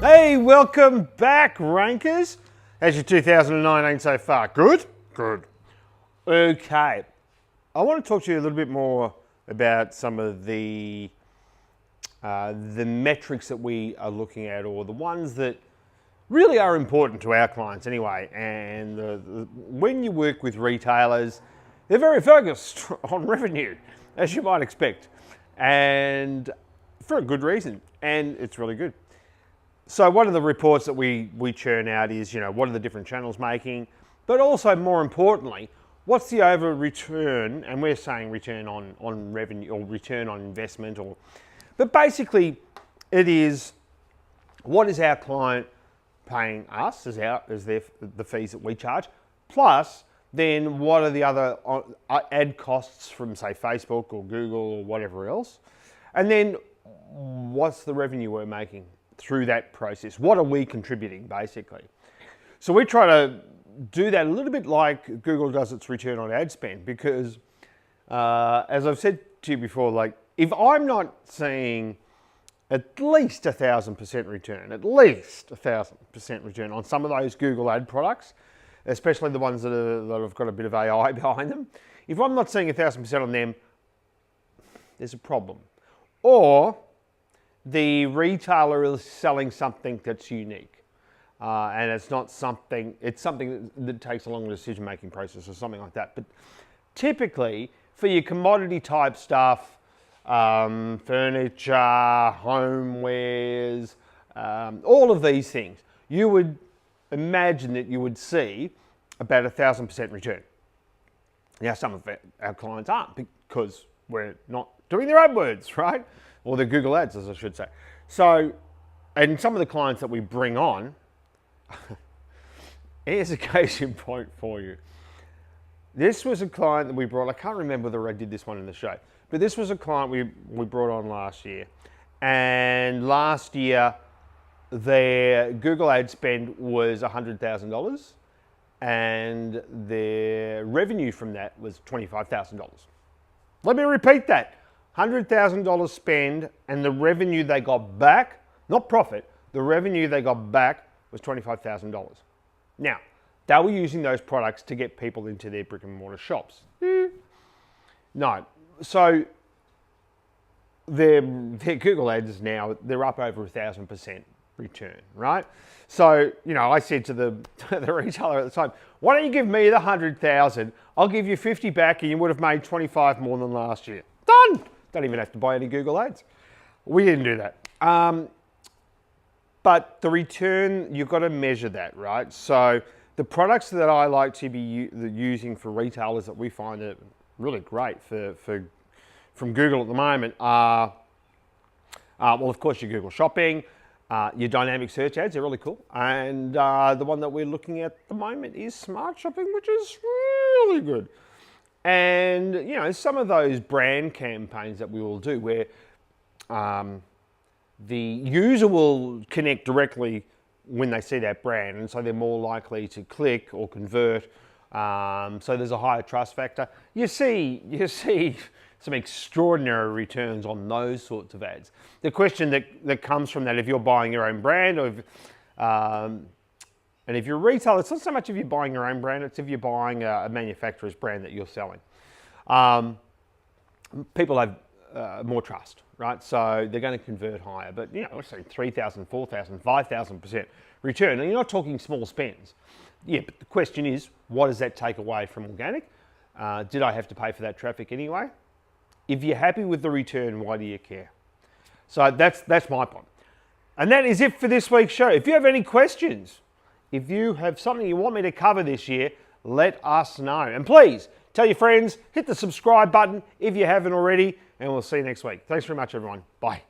Hey, welcome back, Rankers. How's your 2019 so far? Good? Good. Okay. I want to talk to you a little bit more about some of the metrics that we are looking at, or the ones that really are important to our clients anyway. And when you work with retailers, they're very focused on revenue, as you might expect, and for a good reason. And it's really good. So one of the reports that we churn out is, what are the different channels making, but also more importantly, what's the over return, and we're saying return on revenue or return on investment, but basically it is, what is our client paying us as the fees that we charge, plus then what are the other ad costs from, say, Facebook or Google or whatever else, and then what's the revenue we're making through that process. What are we contributing, basically? So we try to do that a little bit like Google does its return on ad spend, because as I've said to you before, like, if I'm not seeing at least 1,000% return, on some of those Google ad products, especially the ones that have got a bit of AI behind them, if I'm not seeing 1,000% on them, there's a problem. Or the retailer is selling something that's unique, and it's something that takes a longer decision-making process or something like that. But typically, for your commodity type stuff, furniture, homewares, all of these things, you would imagine that you would see about 1,000% return. Now, some of our clients aren't, because we're not doing their AdWords, right? Or the Google ads, as I should say. So, and some of the clients that we bring on, here's a case in point for you. This was a client that we brought, I can't remember whether I did this one in the show, but this was a client we brought on last year. And last year, their Google ad spend was $100,000, and their revenue from that was $25,000. Let me repeat that. $100,000 spend, and the revenue they got back, not profit, the revenue they got back was $25,000. Now, they were using those products to get people into their brick and mortar shops. No. So their Google ads now, they're up over 1,000% return, right? So, I said to the retailer at the time, why don't you give me the 100,000, I'll give you 50 back, and you would have made 25 more than last year. Done! Don't even have to buy any Google ads. We didn't do that. But the return, you've got to measure that, right? So the products that I like to be using for retailers that we find are really great from Google at the moment are, well, of course, your Google Shopping, your dynamic search ads are really cool. And the one that we're looking at the moment is Smart Shopping, which is really good. And, some of those brand campaigns that we will do where the user will connect directly when they see that brand, and so they're more likely to click or convert. So there's a higher trust factor. You see some extraordinary returns on those sorts of ads. The question that comes from that, if you're buying your own brand, or and if you're a retailer, it's not so much if you're buying your own brand, it's if you're buying a manufacturer's brand that you're selling. People have more trust, right? So they're going to convert higher. But, let's say 3,000, 4,000, 5,000% return. And you're not talking small spends. Yeah, but the question is, what does that take away from organic? Did I have to pay for that traffic anyway? If you're happy with the return, why do you care? So that's my point. And that is it for this week's show. If you have any questions, if you have something you want me to cover this year, let us know. And please, tell your friends, hit the subscribe button if you haven't already, and we'll see you next week. Thanks very much, everyone. Bye.